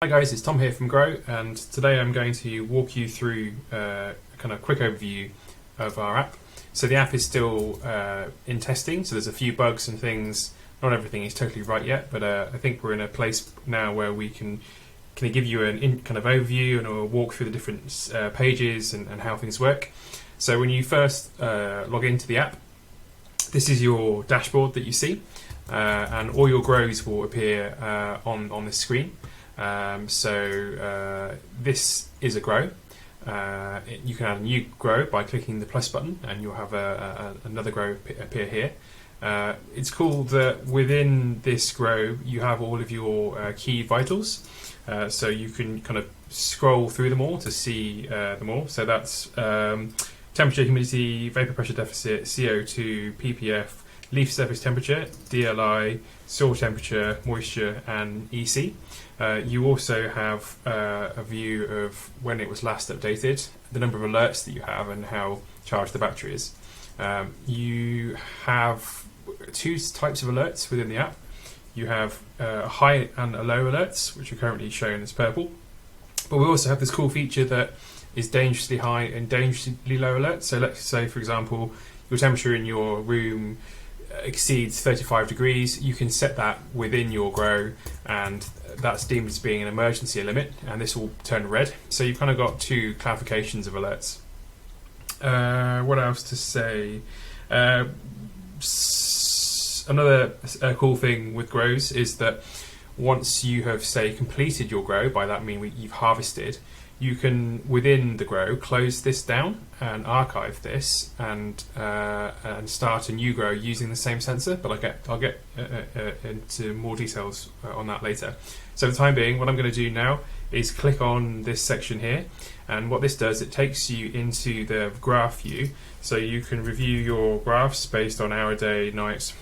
Hi guys, it's Tom here from Grow, and today I'm going to walk you through a kind of quick overview of our app. So the app is still in testing, so there's a few bugs and things. Not everything is totally right yet, but I think we're in a place now where we can give you an kind of overview and a walk through the different pages and how things work. So when you first log into the app, this is your dashboard that you see, and all your grows will appear on this screen. This is a grow. You can add a new grow by clicking the plus button, and you'll have another grow appear here. It's cool that within this grow you have all of your key vitals, so you can kind of scroll through them all to see them all. So that's temperature, humidity, vapor pressure deficit, CO2, ppf, leaf surface temperature, DLI, soil temperature, moisture, and EC. You also have a view of when it was last updated, the number of alerts that you have, and how charged the battery is. You have two types of alerts within the app. You have high and low alerts, which are currently shown as purple. But we also have this cool feature that is dangerously high and dangerously low alerts. So let's say, for example, your temperature in your room exceeds 35 degrees, you can set that within your grow, and that's deemed as being an emergency limit, and this will turn red. So you've kind of got two classifications of alerts. What else to say? Another cool thing with grows is that once you have, say, completed your grow, by that I mean you've harvested, you can, within the grow, close this down and archive this and start a new grow using the same sensor. But I'll get into more details on that later. So for the time being, what I'm going to do now is click on this section here, and what this does, it takes you into the graph view, so you can review your graphs based on hour, day, night,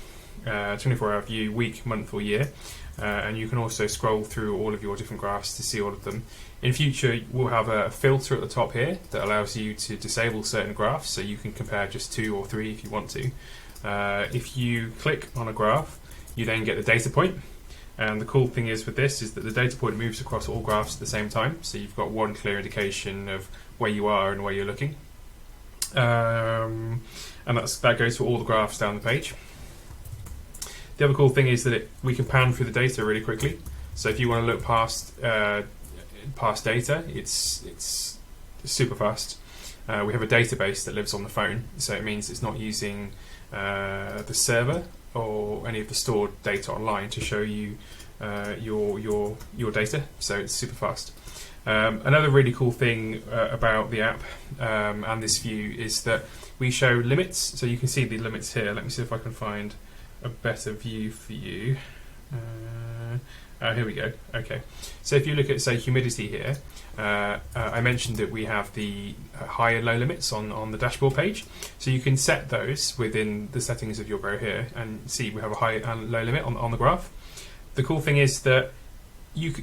24-hour view, week, month, or year. And you can also scroll through all of your different graphs to see all of them. In future, we'll have a filter at the top here that allows you to disable certain graphs, so you can compare just 2 or 3 if you want to. If you click on a graph, you then get the data point. And the cool thing is with this is that the data point moves across all graphs at the same time, so you've got one clear indication of where you are and where you're looking. And that goes for all the graphs down the page. The other cool thing is that we can pan through the data really quickly. So if you want to look past data, it's super fast. We have a database that lives on the phone, so it means it's not using the server or any of the stored data online to show you your data. So it's super fast. Another really cool thing about the app and this view is that we show limits. So you can see the limits here. Let me see if I can find a better view for you. Here we go. Okay, so if you look at, say, humidity here, I mentioned that we have the high and low limits on the dashboard page, so you can set those within the settings of your grow here, and see we have a high and low limit on the graph. The cool thing is that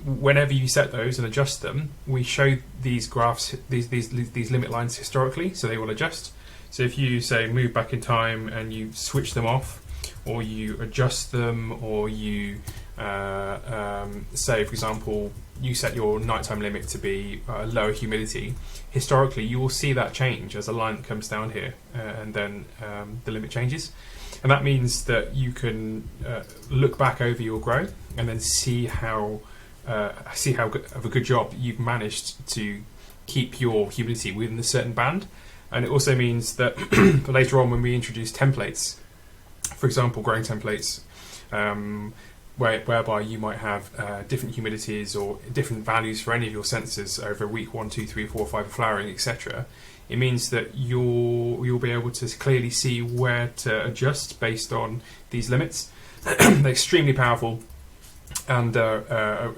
whenever you set those and adjust them, we show these graphs, these limit lines historically, so they will adjust. So if you, say, move back in time and you switch them off, or you adjust them, or you say, for example, you set your nighttime limit to be lower humidity, historically you will see that change as a line comes down here, and then the limit changes. And that means that you can look back over your grow and then see how good of a good job you've managed to keep your humidity within a certain band. And it also means that later on, when we introduce templates, for example, growing templates, whereby you might have different humidities or different values for any of your sensors over week 1, 2, 3, 4, 5 of flowering, etc. It means that you'll be able to clearly see where to adjust based on these limits. They're extremely powerful and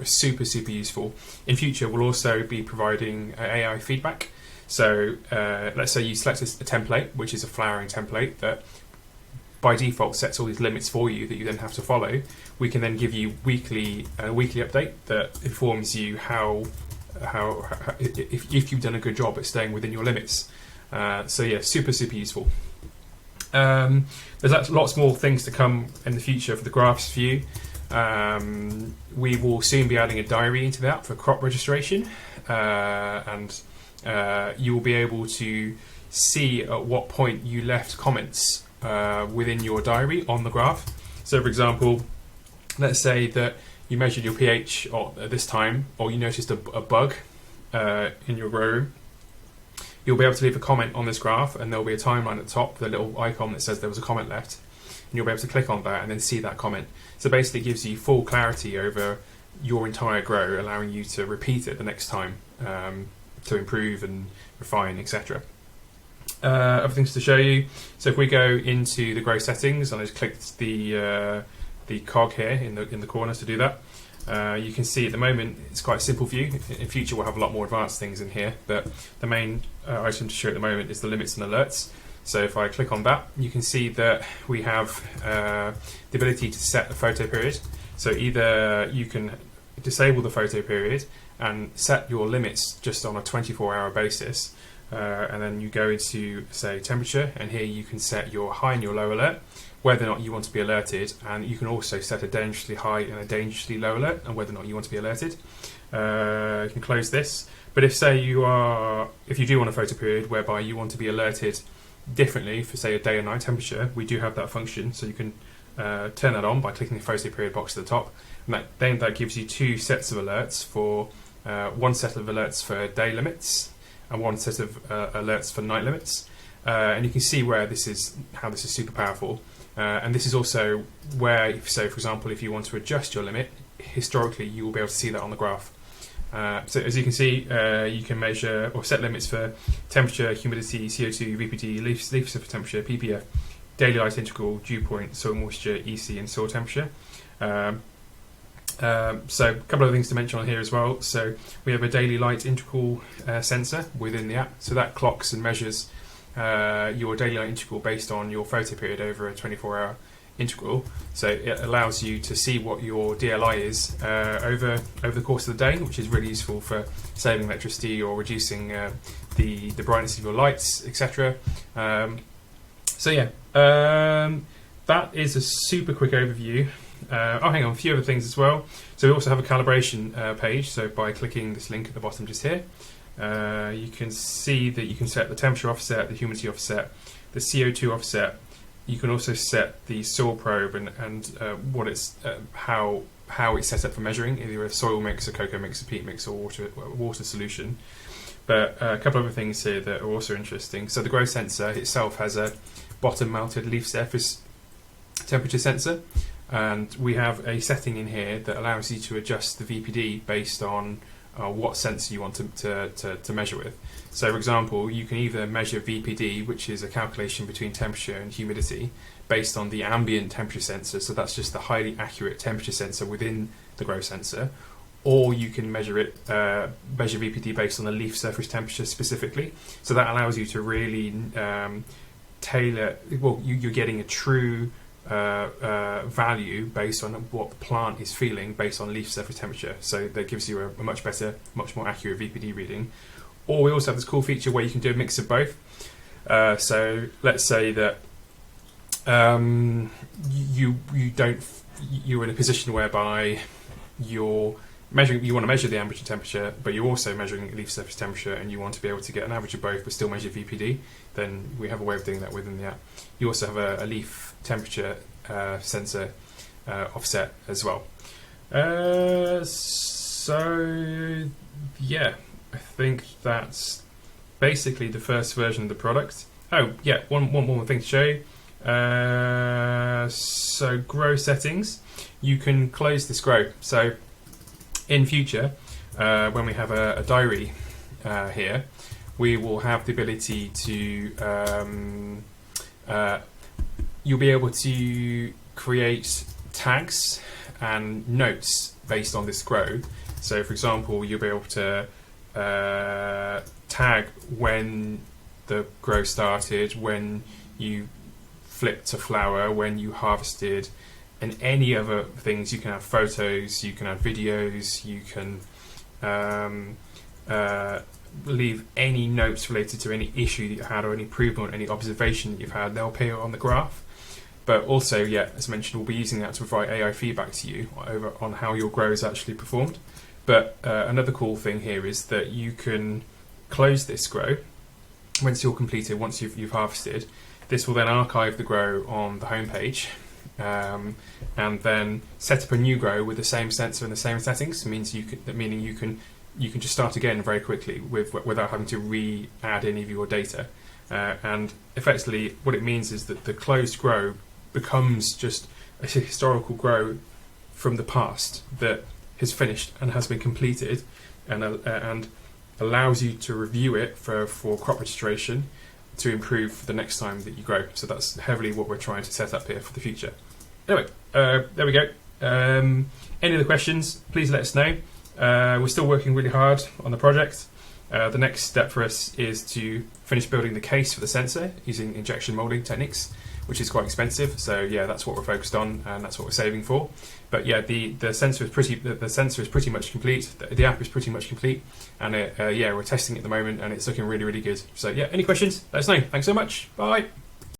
super useful. In future, we'll also be providing AI feedback. So let's say you select a template, which is a flowering template that by default sets all these limits for you that you then have to follow. We can then give you a weekly update that informs you how if you've done a good job at staying within your limits. So yeah, super useful. There's lots more things to come in the future for the graphs view. We will soon be adding a diary into that for crop registration, and you will be able to see at what point you left comments within your diary on the graph. So for example, let's say that you measured your pH at this time, or you noticed a bug in your grow room. You'll be able to leave a comment on this graph, and there'll be a timeline at the top, the little icon that says there was a comment left, and you'll be able to click on that and then see that comment. So basically it gives you full clarity over your entire grow, allowing you to repeat it the next time to improve and refine, etc. Other things to show you. So if we go into the grow settings, and I just clicked the cog here in the corner to do that, you can see at the moment it's quite a simple view. In future we'll have a lot more advanced things in here, but the main item to show at the moment is the limits and alerts. So if I click on that, you can see that we have the ability to set a photo period. So either you can disable the photo period and set your limits just on a 24-hour basis, and then you go into, say, temperature, and here you can set your high and your low alert, whether or not you want to be alerted, and you can also set a dangerously high and a dangerously low alert, and whether or not you want to be alerted. You can close this, but if you do want a photo period whereby you want to be alerted differently for, say, a day and night temperature, we do have that function, so you can turn that on by clicking the photo period box at the top, and that gives you two sets of alerts for one set of alerts for day limits and one set of alerts for night limits, and you can see how this is super powerful. And this is also where, so for example, if you want to adjust your limit, historically you will be able to see that on the graph. So as you can see, you can measure or set limits for temperature, humidity, CO2, VPD, leaf surface temperature, ppf, daily light integral, dew point, soil moisture, EC, and soil temperature. So a couple of things to mention on here as well. So we have a daily light integral sensor within the app. So that clocks and measures your daily light integral based on your photo period over a 24-hour integral. So it allows you to see what your DLI is over the course of the day, which is really useful for saving electricity or reducing the brightness of your lights, etc. So yeah, that is a super quick overview. Hang on, a few other things as well. So we also have a calibration page. So by clicking this link at the bottom just here, you can see that you can set the temperature offset, the humidity offset, the CO2 offset. You can also set the soil probe and what it's how it's set up for measuring, either a soil mix, a coco mix, a peat mix, or water solution. But a couple of other things here that are also interesting. So the grow sensor itself has a bottom-mounted leaf surface temperature sensor, and we have a setting in here that allows you to adjust the VPD based on what sensor you want to measure with. So for example, you can either measure VPD, which is a calculation between temperature and humidity, based on the ambient temperature sensor, so that's just the highly accurate temperature sensor within the grow sensor, or you can measure VPD based on the leaf surface temperature specifically. So that allows you to really tailor, well, you're getting a true value based on what the plant is feeling based on leaf surface temperature. So that gives you a much better, much more accurate VPD reading. Or we also have this cool feature where you can do a mix of both. So let's say that you're in a position whereby you want to measure the ambient temperature, but you're also measuring leaf surface temperature, and you want to be able to get an average of both but still measure VPD. Then we have a way of doing that within the app. You also have a leaf temperature sensor offset as well. So yeah, I think that's basically the first version of the product. Oh yeah, one more thing to show you. So grow settings, you can close this grow. So in future, when we have a diary here, we will have the ability to you'll be able to create tags and notes based on this grow. So for example, you'll be able to tag when the grow started, when you flipped to flower, when you harvested, and any other things. You can have photos, you can have videos, you can leave any notes related to any issue that you had, or any improvement, any observation that you've had. They'll appear on the graph. But also, yeah, as mentioned, we'll be using that to provide AI feedback to you over on how your grow has actually performed. But another cool thing here is that you can close this grow once you're completed, once you've harvested. This will then archive the grow on the home page, and then set up a new grow with the same sensor and the same settings. Meaning you can just start again very quickly without having to re-add any of your data. And effectively, what it means is that the closed grow becomes just a historical grow from the past that has finished and has been completed, and allows you to review it for crop registration to improve for the next time that you grow. So that's heavily what we're trying to set up here for the future. Anyway, there we go. Any other questions, please let us know. We're still working really hard on the project. The next step for us is to finish building the case for the sensor using injection molding techniques, which is quite expensive. So yeah, that's what we're focused on, and that's what we're saving for. But yeah, the sensor is pretty much complete. The app is pretty much complete, and yeah, we're testing it at the moment, and it's looking really, really good. So yeah, any questions? Let us know. Thanks so much. Bye.